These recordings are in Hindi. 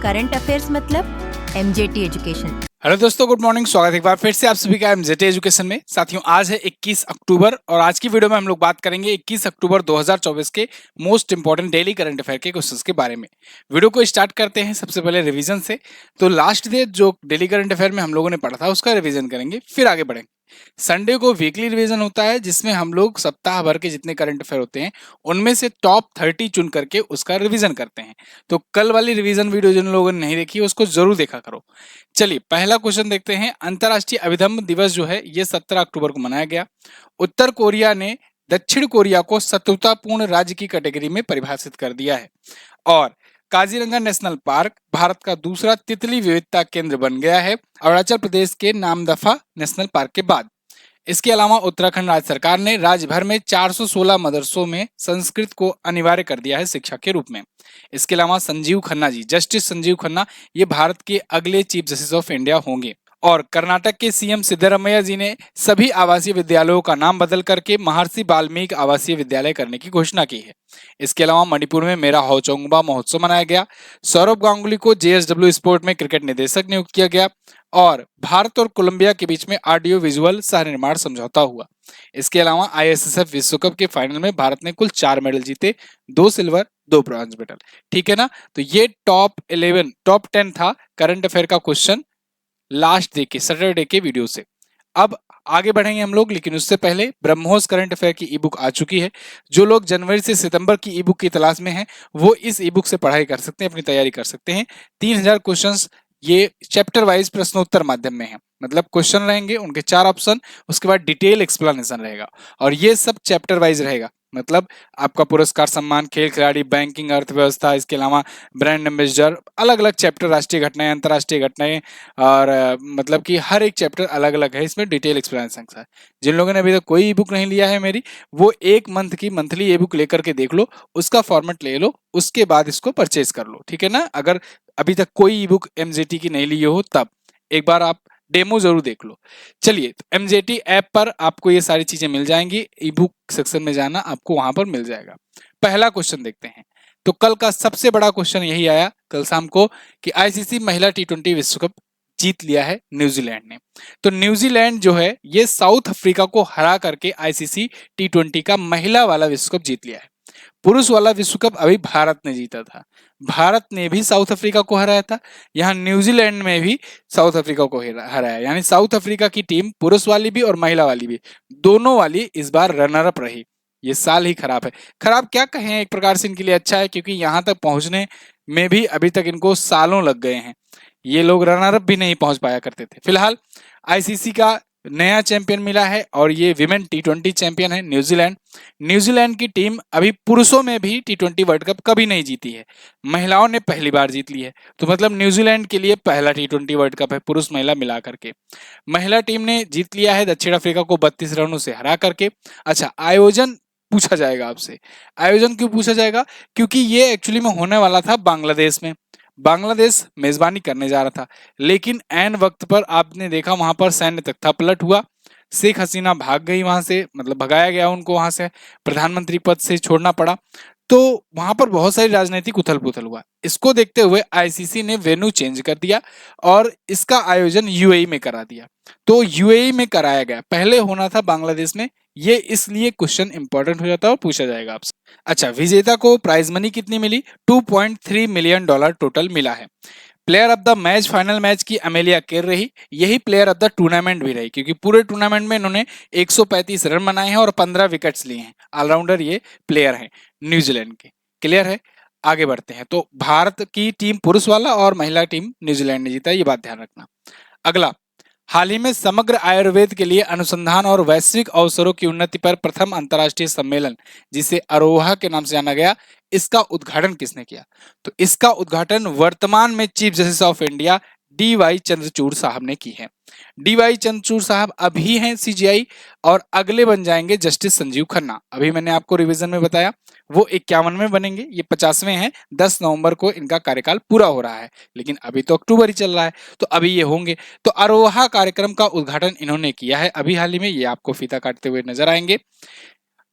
करंट अफेयर्स मतलब एमजेटी एजुकेशन। हेलो दोस्तों, गुड मॉर्निंग। स्वागत है एक बार फिर से आप सभी का एमजेटी एजुकेशन में। साथियों, आज है 21 अक्टूबर और आज की वीडियो में हम लोग बात करेंगे 21 अक्टूबर 2024 के most important daily current affair के क्वेश्चंस के बारे में। वीडियो को स्टार्ट करते हैं सबसे पहले रिवीजन से। तो लास्ट डे जो डेली करंट अफेयर में हम लोगों ने पढ़ा था उसका रिवीजन करेंगे, फिर आगे बढ़ेंगे। संडे को वीकली रिवीजन होता है जिसमें हम लोग सप्ताह भर के जितने करंट अफेयर होते हैं उनमें से टॉप 30 चुन करके उसका रिवीजन करते हैं। तो कल वाली रिवीजन वीडियो जिन लोगों ने नहीं देखी उसको जरूर देखा करो। चलिए पहला क्वेश्चन देखते हैं। अंतर्राष्ट्रीय अभिधम्म दिवस जो है ये 17 अक्टूबर को मनाया गया। उत्तर कोरिया ने दक्षिण कोरिया को शत्रुतापूर्ण राज्य की कैटेगरी में परिभाषित कर दिया है। और काजीरंगा नेशनल पार्क भारत का दूसरा तितली विविधता केंद्र बन गया है अरुणाचल प्रदेश के नामदफा नेशनल पार्क के बाद। इसके अलावा उत्तराखंड राज्य सरकार ने राज्य भर में 416 मदरसों में संस्कृत को अनिवार्य कर दिया है शिक्षा के रूप में। इसके अलावा संजीव खन्ना जी, जस्टिस संजीव खन्ना, ये भारत के अगले चीफ जस्टिस ऑफ इंडिया होंगे। और कर्नाटक के सीएम सिद्धरामैया जी ने सभी आवासीय विद्यालयों का नाम बदल करके महर्षि वाल्मीकि आवासीय विद्यालय करने की घोषणा की है। इसके अलावा मणिपुर में मेरा हौचोंगबा महोत्सव मनाया गया। सौरभ गांगुली को जेएसडब्ल्यू स्पोर्ट में क्रिकेट निदेशक नियुक्त किया गया। और भारत और कोलंबिया के बीच में ऑडियो विजुअल सह निर्माण समझौता हुआ। इसके अलावा आईएसएसएफ विश्व कप के फाइनल में भारत ने कुल 4 मेडल जीते, 2 सिल्वर 2 ब्रॉन्ज मेडल। ठीक है ना। तो ये टॉप 10 था करंट अफेयर का क्वेश्चन लास्ट डे के सैटरडे के वीडियो से। अब आगे बढ़ेंगे हम लोग, लेकिन उससे पहले ब्रह्मोस करंट अफेयर की ई बुक आ चुकी है। जो लोग जनवरी से सितंबर की ई बुक की तलाश में हैं वो इस ई बुक से पढ़ाई कर सकते हैं, अपनी तैयारी कर सकते हैं। 3000 क्वेश्चंस ये चैप्टर वाइज प्रश्नोत्तर माध्यम में है, मतलब क्वेश्चन रहेंगे उनके 4 ऑप्शन, उसके बाद डिटेल एक्सप्लेनेशन रहेगा और ये सब चैप्टर वाइज रहेगा। मतलब आपका पुरस्कार सम्मान, खेल खिलाड़ी, बैंकिंग, अर्थव्यवस्था, इसके अलावा ब्रांड एम्बेसडर, अलग अलग चैप्टर, राष्ट्रीय घटनाएं, अंतर्राष्ट्रीय घटनाएं और मतलब कि हर एक चैप्टर अलग अलग है, इसमें डिटेल एक्सप्लेनेशन है। जिन लोगों ने अभी तक कोई ई बुक नहीं लिया है मेरी, वो 1 मंथ की मंथली ई बुक लेकर के देख लो, उसका फॉर्मेट ले लो, उसके बाद इसको परचेज कर लो। ठीक है ना। अगर अभी तक कोई ई बुक एमजेटी की नहीं ली हो तब एक बार आप डेमो जरूर देख लो। चलिए, तो एमजेटी ऐप पर आपको ये सारी चीजें मिल जाएंगी, ई बुक सेक्शन में जाना, आपको वहां पर मिल जाएगा। पहला क्वेश्चन देखते हैं। तो कल का सबसे बड़ा क्वेश्चन यही आया कल शाम को कि आईसीसी महिला टी20 विश्व कप जीत लिया है न्यूजीलैंड ने। तो न्यूजीलैंड जो है ये साउथ अफ्रीका को हरा करके आईसीसी टी20 का महिला वाला विश्व कप जीत लिया है। पुरुष वाला विश्व कप अभी भारत ने जीता था। भारत ने भी साउथ अफ्रीका को हराया था। यहाँ न्यूजीलैंड में भी साउथ अफ्रीका को हराया, यानी साउथ अफ्रीका की टीम पुरुष वाली भी और महिला वाली भी, दोनों वाली इस बार रनर अप रही। ये साल ही खराब है। खराब क्या कहें, एक प्रकार से इनके लिए अच्छा है, क्योंकि यहाँ तक पहुंचने में भी अभी तक इनको सालों लग गए हैं। ये लोग रनर अप भी नहीं पहुंच पाया करते थे। फिलहाल आईसीसी का नया चैंपियन मिला है और ये विमेन टी20 चैंपियन है न्यूजीलैंड। न्यूजीलैंड की टीम अभी पुरुषों में भी टी20 वर्ल्ड कप कभी नहीं जीती है, महिलाओं ने पहली बार जीत ली है। तो मतलब न्यूजीलैंड के लिए पहला टी20 वर्ल्ड कप है पुरुष महिला मिला करके। महिला टीम ने जीत लिया है दक्षिण अफ्रीका को 32 रनों से हरा करके। अच्छा, आयोजन पूछा जाएगा आपसे। आयोजन क्यों पूछा जाएगा? क्योंकि ये एक्चुअली में होने वाला था बांग्लादेश में। बांग्लादेश मेजबानी करने जा रहा था, लेकिन ऐन वक्त पर आपने देखा वहां पर सैन्य तख्तापलट हुआ। शेख हसीना भाग गई वहां से, मतलब भगाया गया उनको वहां से, प्रधानमंत्री पद से छोड़ना पड़ा। तो वहां पर बहुत सारी राजनीतिक उथल पुथल हुआ। इसको देखते हुए आईसीसी ने वेन्यू चेंज कर दिया और इसका आयोजन यूएई में करा दिया। तो यूएई में कराया गया, पहले होना था बांग्लादेश में। ये इसलिए क्वेश्चन इंपॉर्टेंट हो जाता है और पूछा जाएगा आपसे। अच्छा, विजेता को प्राइज मनी कितनी मिली? $2.3 मिलियन टोटल मिला है। Player of the match, final match की अमेलिया केर रही, यही प्लेयर ऑफ द टूर्नामेंट भी रही, क्योंकि पूरे टूर्नामेंट में इन्होंने 135 रन बनाए हैं और 15 विकेट्स लिए हैं। ऑलराउंडर ये प्लेयर हैं न्यूजीलैंड के। क्लियर है। आगे बढ़ते हैं। तो भारत की टीम पुरुष वाला और महिला टीम न्यूजीलैंड ने जीता, ये बात ध्यान रखना। अगला, हाल ही में समग्र आयुर्वेद के लिए अनुसंधान और वैश्विक अवसरों की उन्नति पर प्रथम अंतर्राष्ट्रीय सम्मेलन, जिसे अरोहा के नाम से जाना गया, इसका उद्घाटन किसने किया? तो इसका उद्घाटन वर्तमान में chief justice of India D.Y.. Chandrachud साहब ने की है। डी.वाई. चंद्रचूड़ साहब अभी हैं सीजीआई और अगले बन जाएंगे जस्टिस संजीव खन्ना। अभी मैंने आपको रिवीजन में बताया वो 51 में बनेंगे, ये 50वें हैं। 10 नवंबर को इनका कार्यकाल पूरा हो रहा है, लेकिन अभी तो अक्टूबर ही चल रहा है, तो अभी ये होंगे। तो अरोहा कार्यक्रम का उद्घाटन इन्होंने किया है अभी हाल ही में, ये आपको फीता काटते हुए नजर आएंगे।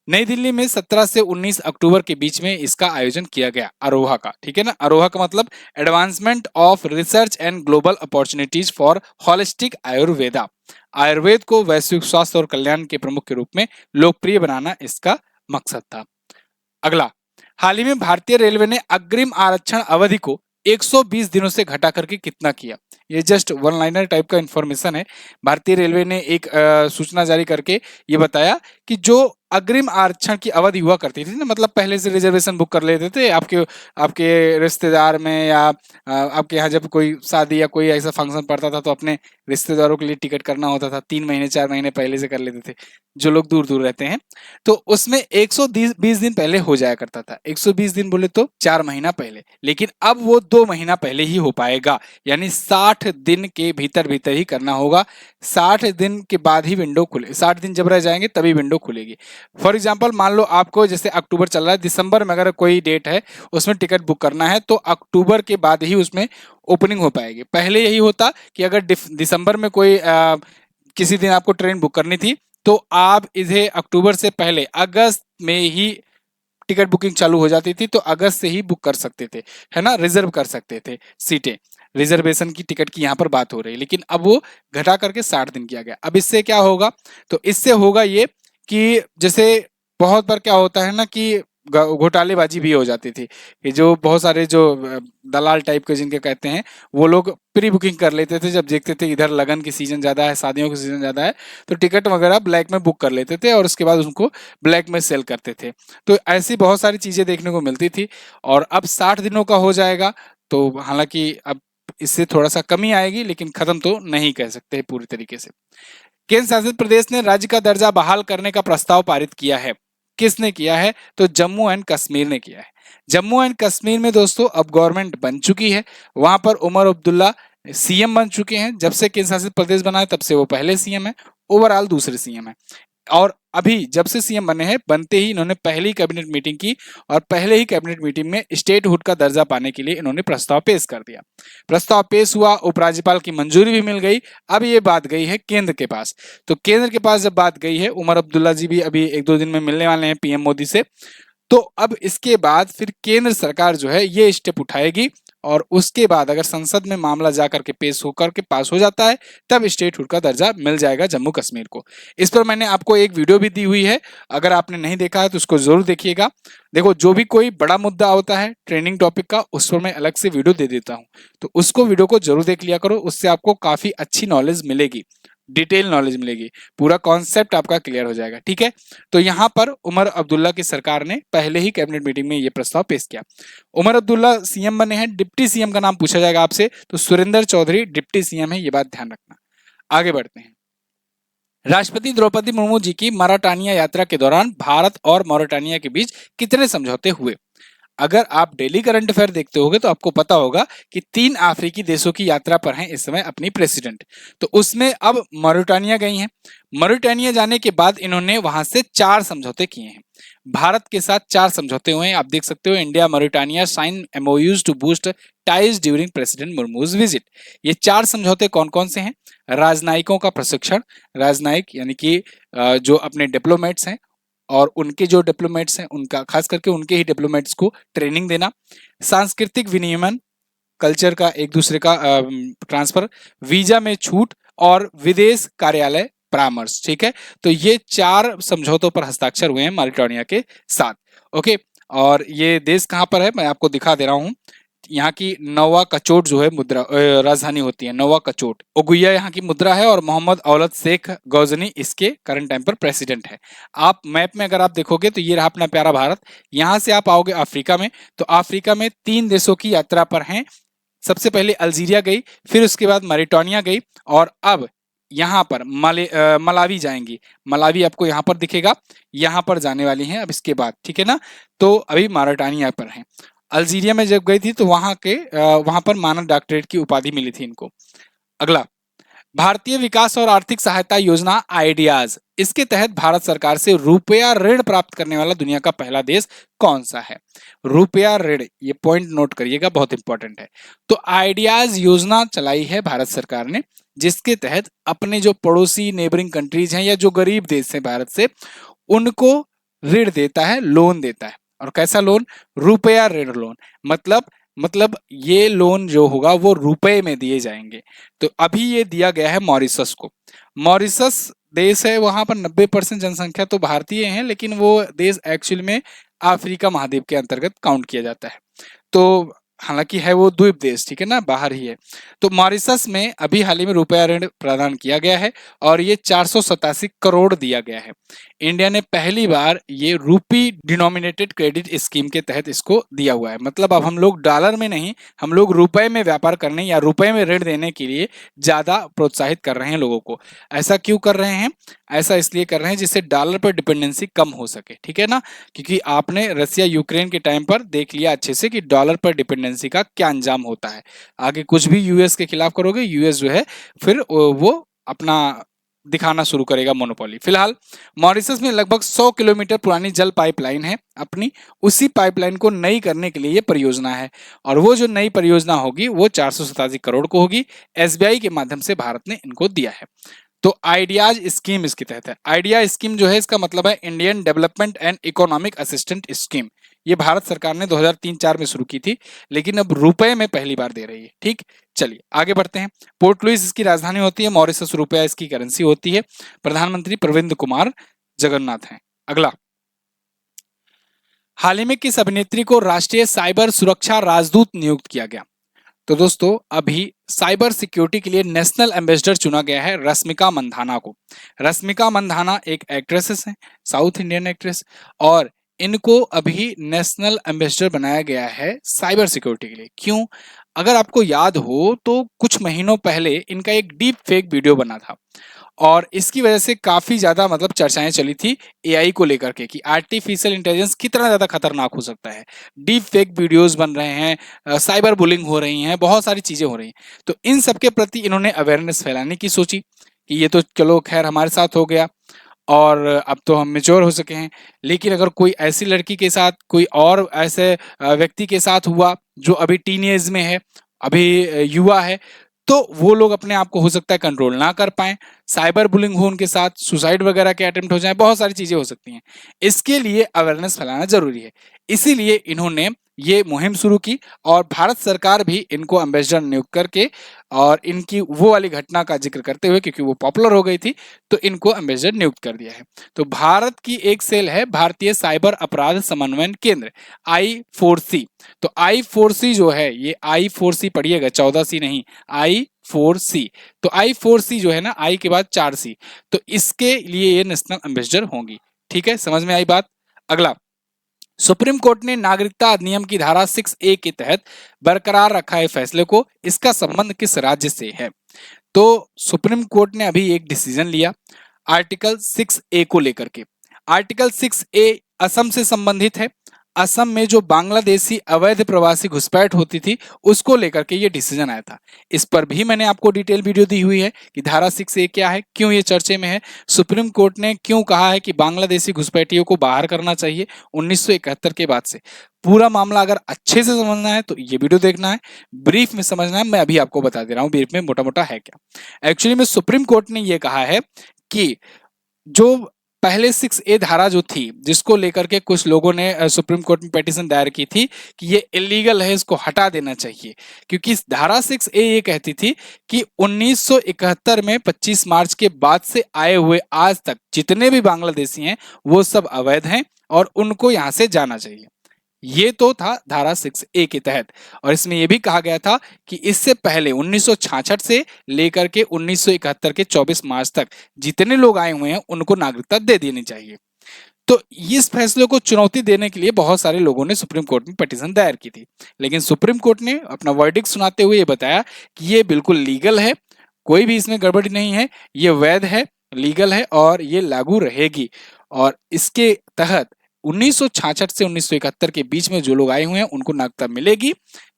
नई दिल्ली में 17 से 19 अक्टूबर के बीच में इसका आयोजन किया गया, अरोहा का, ठीक है ना। अरोहा का मतलब advancement of research and global opportunities for holistic Ayurveda. Ayurveda को वैश्विक स्वास्थ्य और कल्याण के प्रमुख के रूप में लोकप्रिय बनाना इसका मकसद था। अगला, हाल ही में भारतीय रेलवे ने अग्रिम आरक्षण अवधि को 120 दिनों से घटा करके कितना किया? ये जस्ट वन लाइनर टाइप का इंफॉर्मेशन है। भारतीय रेलवे ने एक सूचना जारी करके ये बताया कि जो अग्रिम आरक्षण की अवधि हुआ करती थी ना, मतलब पहले से रिजर्वेशन बुक कर लेते थे आपके आपके रिश्तेदार में, या आपके यहाँ जब कोई शादी या कोई ऐसा फंक्शन पड़ता था तो अपने रिश्तेदारों के लिए टिकट करना होता था, 3 महीने 4 महीने पहले से कर लेते थे जो लोग दूर दूर रहते हैं। तो उसमें 120 दिन पहले हो जाया करता था। 120 दिन बोले तो 4 महीना पहले, लेकिन अब वो 2 महीना पहले ही हो पाएगा, यानी 60 दिन के भीतर भीतर ही करना होगा। 60 दिन के बाद ही विंडो खुले, 60 दिन जब रह जाएंगे तभी विंडो खुलेगी। फॉर एग्जाम्पल मान लो आपको जैसे अक्टूबर चल रहा है, दिसंबर में अगर कोई डेट है उसमें टिकट बुक करना है तो अक्टूबर के बाद ही उसमें ओपनिंग हो पाएगी। पहले यही होता कि अगर दिसंबर में कोई किसी दिन आपको ट्रेन बुक करनी थी तो आप इसे अक्टूबर से पहले अगस्त में ही टिकट बुकिंग चालू हो जाती थी, तो अगस्त से ही बुक कर सकते थे, है ना, रिजर्व कर सकते थे सीटें। रिजर्वेशन की टिकट की यहाँ पर बात हो रही है, लेकिन अब वो घटा करके 60 दिन किया गया। अब इससे क्या होगा? तो इससे होगा ये कि जैसे बहुत बार क्या होता है ना कि घोटालेबाजी भी हो जाती थी कि जो बहुत सारे जो दलाल टाइप के जिनके कहते हैं, वो लोग प्री बुकिंग कर लेते थे जब देखते थे इधर लगन की सीजन ज्यादा है, शादियों की सीजन ज्यादा है, तो टिकट वगैरह ब्लैक में बुक कर लेते थे और उसके बाद उनको ब्लैक में सेल करते थे। तो ऐसी बहुत सारी चीजें देखने को मिलती थी। और अब 60 दिनों का हो जाएगा, तो हालांकि अब इससे थोड़ा सा कमी आएगी, लेकिन खत्म तो नहीं कह सकते पूरी तरीके से। केंद्र शासित प्रदेश ने राज्य का दर्जा बहाल करने का प्रस्ताव पारित किया है। किसने किया है? तो जम्मू एंड कश्मीर ने किया है। जम्मू एंड कश्मीर में दोस्तों अब गवर्नमेंट बन चुकी है। वहां पर उमर अब्दुल्ला सीएम बन चुके हैं। जब से केंद्र शासित प्रदेश बना है तब से वो पहले सीएम है, ओवरऑल दूसरे सीएम है। और अभी जब से सीएम बने हैं, बनते ही इन्होंने पहली कैबिनेट मीटिंग की और पहले ही कैबिनेट मीटिंग में स्टेटहुड का दर्जा पाने के लिए इन्होंने प्रस्ताव पेश कर दिया। प्रस्ताव पेश हुआ, उपराज्यपाल की मंजूरी भी मिल गई। अब ये बात गई है केंद्र के पास। तो केंद्र के पास जब बात गई है, उमर अब्दुल्ला जी भी अभी 1-2 दिन में मिलने वाले हैं पीएम मोदी से, तो अब इसके बाद फिर केंद्र सरकार जो है ये स्टेप उठाएगी और उसके बाद अगर संसद में मामला जाकर के पेश होकर के पास हो जाता है, तब स्टेटहुड का दर्जा मिल जाएगा जम्मू कश्मीर को। इस पर मैंने आपको एक वीडियो भी दी हुई है, अगर आपने नहीं देखा है तो उसको जरूर देखिएगा। देखो, जो भी कोई बड़ा मुद्दा होता है ट्रेनिंग टॉपिक का, उस पर मैं अलग से वीडियो दे देता हूँ, तो उसको वीडियो को जरूर देख लिया करो। उससे आपको काफी अच्छी नॉलेज मिलेगी, डिटेल नॉलेज मिलेगी, पूरा कॉन्सेप्ट आपका क्लियर हो जाएगा, ठीक है। तो यहाँ पर उमर अब्दुल्ला की सरकार ने पहले ही कैबिनेट मीटिंग में ये प्रस्ताव पेश किया। उमर अब्दुल्ला सीएम बने हैं। डिप्टी सीएम का नाम पूछा जाएगा आपसे, तो सुरेंद्र चौधरी डिप्टी सीएम है, ये बात ध्यान रखना। आगे बढ़ते हैं। राष्ट्रपति द्रौपदी मुर्मू जी की मॉरिटानिया यात्रा के दौरान भारत और मॉरिटानिया के बीच कितने समझौते हुए? अगर आप डेली करंट अफेयर देखते होगे तो आपको पता होगा कि 3 अफ्रीकी देशों की यात्रा पर हैं इस समय अपनी प्रेसिडेंट। तो उसमें अब मॉरिटानिया गई हैं। मॉरिटानिया जाने के बाद इन्होंने वहां से 4 समझौते किए हैं। भारत के साथ 4 समझौते हुए हैं, आप देख सकते हो। India Mauritania sign MoUs to boost ties during President Murmu's visit. ये 4 समझौते कौन कौन से हैं? राजनयिकों का प्रशिक्षण, राजनयिक यानी कि जो अपने डिप्लोमेट्स हैं और उनके जो डिप्लोमेट्स हैं उनका, खास करके उनके ही डिप्लोमेट्स को ट्रेनिंग देना, सांस्कृतिक विनियमन, कल्चर का एक दूसरे का ट्रांसफर, वीजा में छूट और विदेश कार्यालय परामर्श, ठीक है। तो ये 4 समझौतों पर हस्ताक्षर हुए हैं मॉरिटानिया के साथ। ओके, और ये देश कहाँ पर है मैं आपको दिखा दे रहा हूँ। यहाँ की नौवा कचोट जो है मुद्रा राजधानी होती है, नौवा कचोट। ओगुया यहाँ की मुद्रा है और मोहम्मद औलत शेख गौजनी इसके करंट टाइम पर प्रेसिडेंट है। आप मैप में अगर आप देखोगे तो ये रहा अपना प्यारा भारत। यहाँ से आप आओगे अफ्रीका में, तो अफ्रीका में 3 देशों की यात्रा पर हैं। सबसे पहले अल्जीरिया गई, फिर उसके बाद मॉरिटानिया गई और अब यहाँ पर मलावी जाएंगी। मलावी आपको यहाँ पर दिखेगा, यहाँ पर जाने वाली हैं अब इसके बाद, ठीक है ना। तो अभी मॉरिटानिया पर हैं। अल्जीरिया में जब गई थी तो वहां पर मानद डॉक्टरेट की उपाधि मिली थी इनको। अगला, भारतीय विकास और आर्थिक सहायता योजना आइडियाज, इसके तहत भारत सरकार से रुपया ऋण प्राप्त करने वाला दुनिया का पहला देश कौन सा है? रुपया ऋण, ये पॉइंट नोट करिएगा, बहुत इंपॉर्टेंट है। तो आइडियाज योजना चलाई है भारत सरकार ने, जिसके तहत अपने जो पड़ोसी नेबरिंग कंट्रीज हैं या जो गरीब देश हैं भारत से, उनको ऋण देता है, लोन देता है। और कैसा लोन? रुपया ऋण लोन। मतलब ये लोन जो होगा वो रुपए में दिए जाएंगे। तो अभी ये दिया गया है मॉरिशस को। मॉरिशस देश है, वहां पर 90% जनसंख्या तो भारतीय है, लेकिन वो देश एक्चुअल में अफ्रीका महाद्वीप के अंतर्गत काउंट किया जाता है। तो हालांकि है वो द्वीप देश, ठीक है ना, बाहर ही है। तो मॉरिशस में अभी हाल ही में रुपया ऋण प्रदान किया गया है और ये 487 करोड़ दिया गया है। इंडिया ने पहली बार ये रूपी डिनोमिनेटेड क्रेडिट स्कीम के तहत इसको दिया हुआ है। मतलब अब हम लोग डॉलर में नहीं, हम लोग रुपए में व्यापार करने या रुपए में ऋण देने के लिए ज्यादा प्रोत्साहित कर रहे हैं लोगों को। ऐसा क्यों कर रहे हैं? ऐसा इसलिए कर रहे हैं जिससे डॉलर पर डिपेंडेंसी कम हो सके, ठीक है ना। क्योंकि आपने रसिया यूक्रेन के टाइम पर देख लिया अच्छे से कि डॉलर पर डिपेंडेंसी का क्या अंजाम होता है। आगे कुछ भी यूएस के खिलाफ करोगे, यूएस जो है फिर वो अपना दिखाना शुरू करेगा मोनोपोली। फिलहाल मॉरिशस में लगभग 100 किलोमीटर पुरानी जल पाइपलाइन है अपनी, उसी पाइपलाइन को नई करने के लिए ये परियोजना है। और वो जो नई परियोजना होगी वो 487 करोड़ को होगी। एसबीआई के माध्यम से भारत ने इनको दिया है। तो आइडियाज स्कीम इसके तहत है। आइडिया स्कीम जो है इसका मतलब है Indian development and economic assistant scheme. ये भारत सरकार ने 2003-4 में शुरू की थी, लेकिन अब रुपए में पहली बार दे रही है। ठीक, चलिए आगे बढ़ते हैं। पोर्ट लुइस इसकी राजधानी होती है, मॉरिशस रुपया इसकी करेंसी होती है। प्रधानमंत्री प्रविंद कुमार जगन्नाथ हैं। अगला, हाल ही में किस अभिनेत्री को राष्ट्रीय साइबर सुरक्षा राजदूत नियुक्त किया गया? तो दोस्तों अभी साइबर सिक्योरिटी के लिए नेशनल एम्बेसडर चुना गया है रश्मिका मंदाना को। रश्मिका मंदाना एक एक्ट्रेसेस हैं, साउथ इंडियन एक्ट्रेस, और इनको अभी नेशनल एम्बेसडर बनाया गया है साइबर सिक्योरिटी के लिए। क्यों? अगर आपको याद हो तो कुछ महीनों पहले इनका एक डीप फेक वीडियो बना था और इसकी वजह से काफी ज्यादा मतलब चर्चाएं चली थी एआई को लेकर के कि आर्टिफिशियल इंटेलिजेंस कितना ज्यादा खतरनाक हो सकता है। डीप फेक वीडियोस बन रहे हैं, साइबर बुलिंग हो रही हैं, बहुत सारी चीजें हो रही हैं। तो इन सब के प्रति इन्होंने अवेयरनेस फैलाने की सोची कि ये तो चलो खैर हमारे साथ हो गया और अब तो हम मेच्योर हो सके हैं, लेकिन अगर कोई ऐसी लड़की के साथ, कोई और ऐसे व्यक्ति के साथ हुआ जो अभी टीन एज में है, अभी युवा है, तो वो लोग अपने आप को हो सकता है कंट्रोल ना कर पाए, साइबर बुलिंग हो उनके साथ, सुसाइड वगैरह के अटेम्प्ट हो जाए, बहुत सारी चीजें हो सकती हैं। इसके लिए अवेयरनेस फैलाना जरूरी है। इसीलिए इन्होंने ये मुहिम शुरू की और भारत सरकार भी इनको एम्बेसडर नियुक्त करके और इनकी वो वाली घटना का जिक्र करते हुए, क्योंकि वो पॉपुलर हो गई थी, तो इनको एम्बेसडर नियुक्त कर दिया है। तो भारत की एक सेल है भारतीय साइबर अपराध समन्वय केंद्र, I4C। तो I4C जो है, ये I4C पढ़िएगा, 14C नहीं, I4C। तो I4C जो है ना, I के बाद 4C, तो इसके लिए ये नेशनल एम्बेसडर होंगी। ठीक है, समझ में आई बात। अगला, सुप्रीम कोर्ट ने नागरिकता अधिनियम की धारा 6A के तहत बरकरार रखा है फैसले को, इसका संबंध किस राज्य से है? तो सुप्रीम कोर्ट ने अभी एक डिसीजन लिया आर्टिकल 6A को लेकर के। आर्टिकल 6A असम से संबंधित है। असम में जो बांग्लादेशी अवैध प्रवासी घुसपैठ होती थी उसको लेकर के ये डिसीजन आया था। इस पर भी मैंने आपको डिटेल वीडियो दी हुई है कि धारा 6A क्या है, क्यों ये चर्चे में है, सुप्रीम कोर्ट ने क्यों कहा है कि बांग्लादेशी घुसपैठियों को बाहर करना चाहिए 1971 के बाद से। पूरा मामला अगर अच्छे से समझना है तो ये वीडियो देखना है, ब्रीफ में समझना है, मैं अभी आपको बता दे रहा हूँ ब्रीफ में मोटा मोटा है क्या। एक्चुअली में सुप्रीम कोर्ट ने ये कहा है कि जो पहले 6A धारा जो थी, जिसको लेकर के कुछ लोगों ने सुप्रीम कोर्ट में पिटीशन दायर की थी कि ये इलीगल है, इसको हटा देना चाहिए, क्योंकि इस धारा 6A ये कहती थी कि 1971 में 25 मार्च के बाद से आए हुए आज तक जितने भी बांग्लादेशी हैं वो सब अवैध हैं और उनको यहाँ से जाना चाहिए। ये तो था धारा 6A के तहत। और इसमें यह भी कहा गया था कि इससे पहले 1966 से लेकर के 1971 के 24 मार्च तक जितने लोग आए हुए हैं उनको नागरिकता दे देनी चाहिए। तो इस फैसले को चुनौती देने के लिए बहुत सारे लोगों ने सुप्रीम कोर्ट में पिटीशन दायर की थी, लेकिन सुप्रीम कोर्ट ने अपना वर्डिक्ट सुनाते हुए ये बताया कि ये बिल्कुल लीगल है, कोई भी इसमें गड़बड़ी नहीं है, ये वैध है, लीगल है और ये लागू रहेगी। और इसके तहत 1966 से 1971 के बीच में जो लोग आए हुए हैं उनको नागरिकता मिलेगी।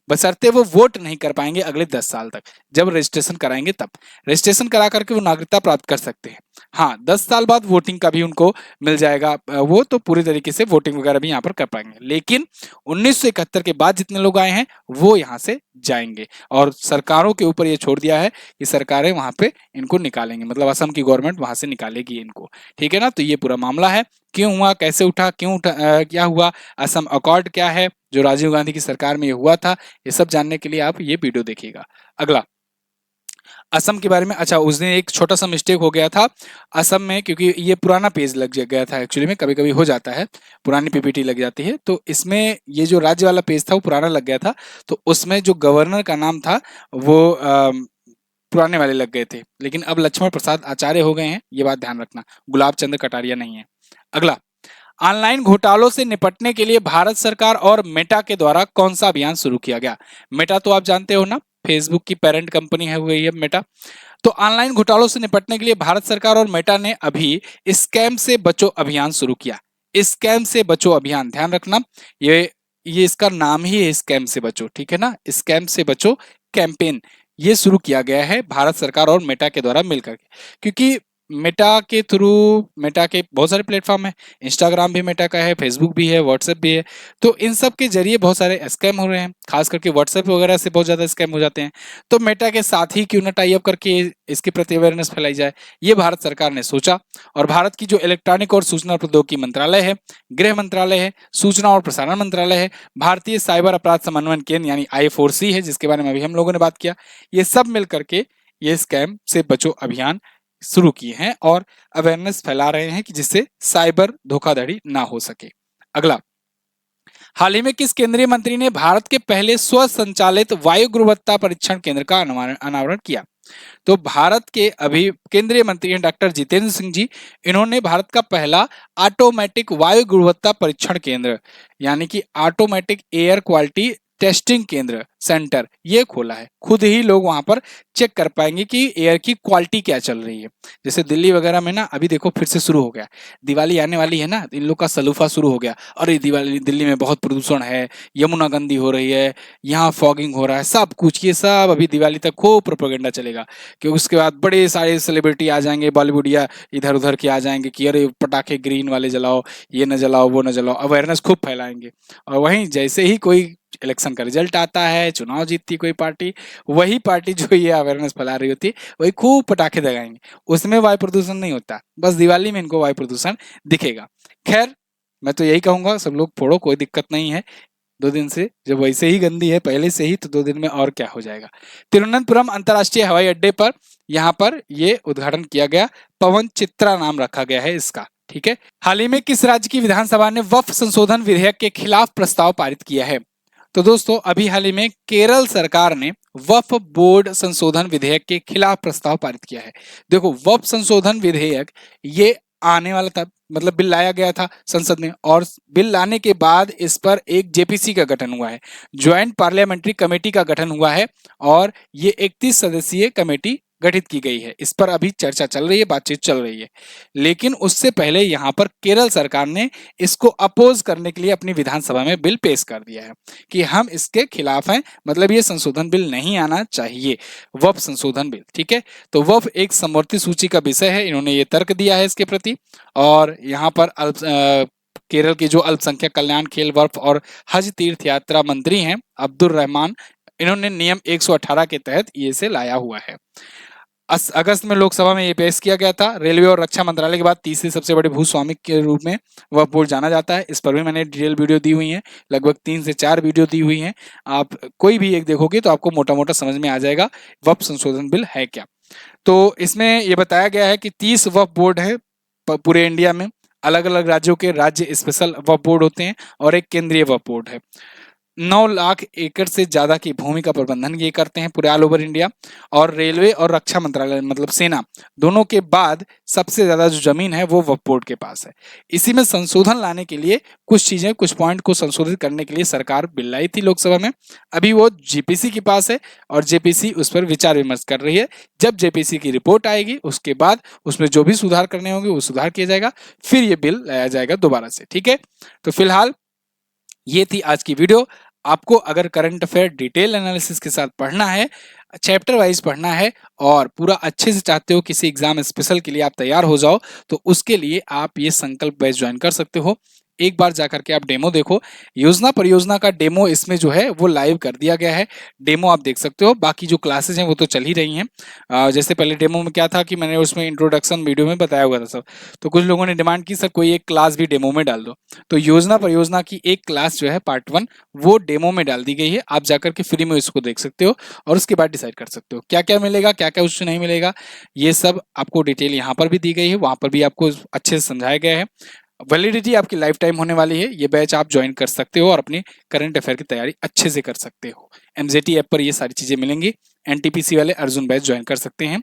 बशर्ते वो वोट नहीं कर पाएंगे अगले 10 साल तक। जब रजिस्ट्रेशन कराएंगे तब रजिस्ट्रेशन करा करके वो नागरिकता प्राप्त कर सकते हैं। हाँ, 10 साल बाद वोटिंग का भी उनको मिल जाएगा, वो तो पूरी तरीके से वोटिंग वगैरह भी यहाँ पर कर पाएंगे। लेकिन 1971 के बाद जितने लोग आए हैं वो यहाँ से जाएंगे, और सरकारों के ऊपर ये छोड़ दिया है कि सरकारें वहां पे इनको निकालेंगे, मतलब असम की गवर्नमेंट वहां से निकालेगी इनको। ठीक है ना, तो ये पूरा मामला है, क्यों हुआ, कैसे उठा, क्यों उठा, क्या हुआ, असम अकॉर्ड क्या है जो राजीव गांधी की सरकार में ये हुआ था, ये सब जानने के लिए आप ये वीडियो देखिएगा। अगला, असम के बारे में। अच्छा, उस दिन एक छोटा सा मिस्टेक हो गया था असम में, क्योंकि ये पुराना पेज लग गया था, एक्चुअली में कभी कभी हो जाता है, पुरानी पीपीटी लग जाती है, तो इसमें ये जो राज्य वाला पेज था वो पुराना लग गया था, तो उसमें जो गवर्नर का नाम था वो पुराने वाले लग गए थे, लेकिन अब लक्ष्मण प्रसाद आचार्य हो गए हैं, ये बात ध्यान रखना, गुलाब चंद कटारिया नहीं है। अगला, ऑनलाइन घोटालों से निपटने के लिए भारत सरकार और मेटा के द्वारा कौन सा अभियान शुरू किया गया। मेटा तो आप जानते हो ना, फेसबुक की पेरेंट कंपनी है वही है मेटा। तो ऑनलाइन घोटालों से निपटने के लिए भारत सरकार और मेटा ने अभी स्कैम से बचो अभियान शुरू किया। स्कैम से बचो अभियान, ध्यान रखना, ये इसका नाम ही है, स्कैम से बचो, ठीक है ना, स्कैम से बचो कैंपेन ये शुरू किया गया है भारत सरकार और मेटा के द्वारा मिलकर के, क्योंकि मेटा के थ्रू, मेटा के बहुत सारे प्लेटफॉर्म है, इंस्टाग्राम भी मेटा का है, फेसबुक भी है, व्हाट्सएप भी है, तो इन सब के जरिए बहुत सारे स्कैम हो रहे हैं, खास करके व्हाट्सएप वगैरह से बहुत ज़्यादा स्कैम हो जाते हैं। तो मेटा के साथ ही क्यों ना टाई अप करके इसके प्रति अवेयरनेस फैलाई जाए, ये भारत सरकार ने सोचा, और भारत की जो इलेक्ट्रॉनिक और सूचना प्रौद्योगिकी मंत्रालय है, गृह मंत्रालय है, सूचना और प्रसारण मंत्रालय है, भारतीय साइबर अपराध समन्वयन केंद्र यानी IFORC है, जिसके बारे में अभी हम लोगों ने बात किया, ये सब मिल करके ये स्कैम से बचो अभियान शुरू किए हैं और अवेयरनेस फैला रहे हैं कि जिससे साइबर धोखाधड़ी ना हो सके। अगला, हाल ही में किस केंद्रीय मंत्री ने भारत के पहले स्व संचालित वायु गुणवत्ता परीक्षण केंद्र का अनावरण किया। तो भारत के अभी केंद्रीय मंत्री हैं डॉक्टर जितेंद्र सिंह जी, इन्होंने भारत का पहला ऑटोमेटिक वायु गुणवत्ता परीक्षण केंद्र यानी कि ऑटोमेटिक एयर क्वालिटी टेस्टिंग केंद्र सेंटर ये खोला है। खुद ही लोग वहां पर चेक कर पाएंगे कि एयर की क्वालिटी क्या चल रही है। जैसे दिल्ली वगैरह में ना अभी देखो फिर से शुरू हो गया, दिवाली आने वाली है ना, इन लोग का सलूफा शुरू हो गया, अरे दिवाली दिल्ली में बहुत प्रदूषण है, यमुना गंदी हो रही है, यहाँ फॉगिंग हो रहा है, सब कुछ ये सब अभी दिवाली तक खूब प्रोपेगेंडा चलेगा, कि उसके बाद बड़े सारे सेलिब्रिटी आ जाएंगे बॉलीवुड या इधर उधर के आ जाएंगे कि अरे पटाखे ग्रीन वाले जलाओ, ये न जलाओ वो न जलाओ, अवेयरनेस खूब फैलाएंगे। और वहीं जैसे ही कोई इलेक्शन का रिजल्ट आता है, चुनाव जीतती कोई पार्टी, वही पार्टी जो ये अवेयरनेस फैला रही होती है वही खूब पटाखे दगाएंगे, उसमें वायु प्रदूषण नहीं होता, बस दिवाली में इनको वायु प्रदूषण दिखेगा। खैर, मैं तो यही कहूंगा सब लोग फोड़ो, कोई दिक्कत नहीं है, 2 दिन से जब वैसे ही गंदी है पहले से ही, तो 2 दिन में और क्या हो जाएगा। तिरुवनंतपुरम अंतर्राष्ट्रीय हवाई अड्डे पर यहाँ पर ये उद्घाटन किया गया, पवन चित्रा नाम रखा गया है इसका, ठीक है। हाल ही में किस राज्य की विधानसभा ने वक्फ संशोधन विधेयक के खिलाफ प्रस्ताव पारित किया है। तो दोस्तों अभी हाल ही में केरल सरकार ने वक्फ बोर्ड संशोधन विधेयक के खिलाफ प्रस्ताव पारित किया है। देखो, वक्फ संशोधन विधेयक ये आने वाला था, मतलब बिल लाया गया था संसद में, और बिल लाने के बाद इस पर एक JPC का गठन हुआ है, ज्वाइंट पार्लियामेंट्री कमेटी का गठन हुआ है, और ये 31 सदस्यीय कमेटी गठित की गई है। इस पर अभी चर्चा चल रही है, बातचीत चल रही है, लेकिन उससे पहले यहाँ पर केरल सरकार ने इसको अपोज करने के लिए अपनी विधानसभा में बिल पेश कर दिया है कि हम इसके खिलाफ हैं, मतलब ये संशोधन बिल नहीं आना चाहिए, वक्फ संशोधन बिल, ठीक है। तो वक्फ एक समवर्ती सूची का विषय है, इन्होंने ये तर्क दिया है इसके प्रति, और यहाँ पर केरल के जो अल्पसंख्यक कल्याण, खेल, वक्फ और हज तीर्थ यात्रा मंत्री हैं अब्दुल रहमान, इन्होंने नियम 118 के तहत ये से लाया हुआ है। अगस्त में लोकसभा में ये पेश किया गया था। रेलवे और रक्षा मंत्रालय के बाद तीसरी सबसे बड़े भूस्वामिक के रूप में वक्फ बोर्ड जाना जाता है। इस पर भी मैंने डिटेल वीडियो दी हुई है, लगभग 3 से 4 वीडियो दी हुई हैं, आप कोई भी एक देखोगे तो आपको मोटा मोटा समझ में आ जाएगा वक्फ संशोधन बिल है क्या। तो इसमें ये बताया गया है कि 30 वक्फ बोर्ड है पूरे इंडिया में, अलग अलग राज्यों के राज्य स्पेशल वक्फ बोर्ड होते हैं, और एक केंद्रीय वक्फ बोर्ड है। 9 लाख एकड़ से ज्यादा की भूमि का प्रबंधन ये करते हैं पूरे ऑल ओवर इंडिया, और रेलवे और रक्षा मंत्रालय मतलब सेना दोनों के बाद सबसे ज्यादा जो जमीन है वो वक्फ बोर्ड के पास है। इसी में संशोधन लाने के लिए कुछ चीजें, कुछ पॉइंट को संशोधित करने के लिए सरकार बिल लाई थी लोकसभा में, अभी वो JPC के पास है और JPC उस पर विचार विमर्श कर रही है। जब JPC की रिपोर्ट आएगी उसके बाद उसमें जो भी सुधार करने होंगे वो सुधार किया जाएगा, फिर ये बिल लाया जाएगा दोबारा से, ठीक है। तो फिलहाल ये थी आज की वीडियो। आपको अगर करंट अफेयर डिटेल एनालिसिस के साथ पढ़ना है, चैप्टर वाइज पढ़ना है और पूरा अच्छे से चाहते हो किसी एग्जाम स्पेशल के लिए आप तैयार हो जाओ, तो उसके लिए आप ये संकल्प बैच ज्वाइन कर सकते हो। एक बार जाकर के आप डेमो देखो। योजना परियोजना का डेमो इसमें जो है वो लाइव कर दिया गया है, डेमो आप देख सकते हो। बाकी जो क्लासेस हैं वो तो चल ही रही हैं। जैसे पहले डेमो में क्या था कि मैंने उसमें इंट्रोडक्शन वीडियो में बताया हुआ था सब, तो कुछ लोगों ने डिमांड की सर कोई एक क्लास भी डेमो में डाल दो, तो योजना परियोजना की एक क्लास जो है पार्ट 1 वो डेमो में डाल दी गई है। आप जाकर के फ्री में इसको देख सकते हो और उसके बाद डिसाइड कर सकते हो क्या क्या मिलेगा, क्या क्या उससे नहीं मिलेगा। ये सब आपको डिटेल यहाँ पर भी दी गई है, वहां पर भी आपको अच्छे से समझाया गया है। वैलिडिटी आपकी लाइफ टाइम होने वाली है। ये बैच आप ज्वाइन कर सकते हो और अपनी करंट अफेयर की तैयारी अच्छे से कर सकते हो। एमजेटी ऐप पर ये सारी चीजें मिलेंगी। एनटीपीसी वाले अर्जुन बैच ज्वाइन कर सकते हैं।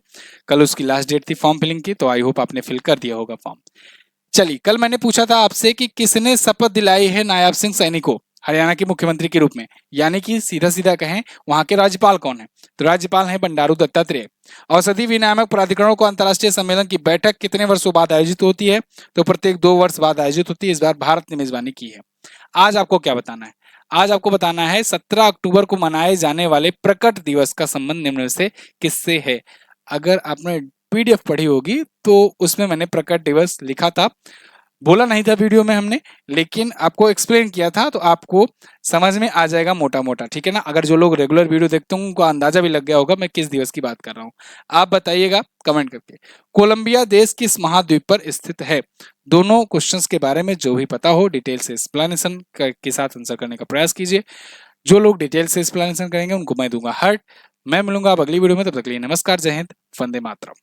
कल उसकी लास्ट डेट थी फॉर्म फिलिंग की, तो आई होप आपने फिल कर दिया होगा फॉर्म। चलिए, कल मैंने पूछा था आपसे कि किसने शपथ दिलाई है नायाब सिंह सैनी को हरियाणा के मुख्यमंत्री के रूप में, यानी कि सीधा सीधा कहें वहां के राज्यपाल कौन है, तो राज्यपाल हैं बंडारू दत्तात्रेय। औषधि विनियामक प्राधिकरणों को अंतर्राष्ट्रीय सम्मेलन की बैठक कितने वर्षों बाद आयोजित होती है, तो प्रत्येक 2 वर्ष बाद आयोजित होती है। इस बार भारत ने मेजबानी की है। आज आपको क्या बताना है, आज आपको बताना है 17 अक्टूबर को मनाए जाने वाले प्रकट दिवस का संबंध निम्न में से किससे है। अगर आपने पीडीएफ पढ़ी होगी तो उसमें मैंने प्रकट दिवस लिखा था, बोला नहीं था वीडियो में हमने, लेकिन आपको एक्सप्लेन किया था, तो आपको समझ में आ जाएगा मोटा मोटा, ठीक है ना। अगर जो लोग रेगुलर वीडियो देखते हैं उनको अंदाजा भी लग गया होगा मैं किस दिवस की बात कर रहा हूँ। आप बताइएगा कमेंट करके। कोलंबिया देश किस महाद्वीप पर स्थित है। दोनों क्वेश्चंस के बारे में जो भी पता हो डिटेल से एक्सप्लेनेशन के साथ आंसर करने का प्रयास कीजिए। जो लोग डिटेल से एक्सप्लेनेशन करेंगे उनको मैं दूंगा हार्ट। मैं मिलूंगा आप अगली वीडियो में, तब तक के लिए नमस्कार, जय हिंद, वंदे मातरम।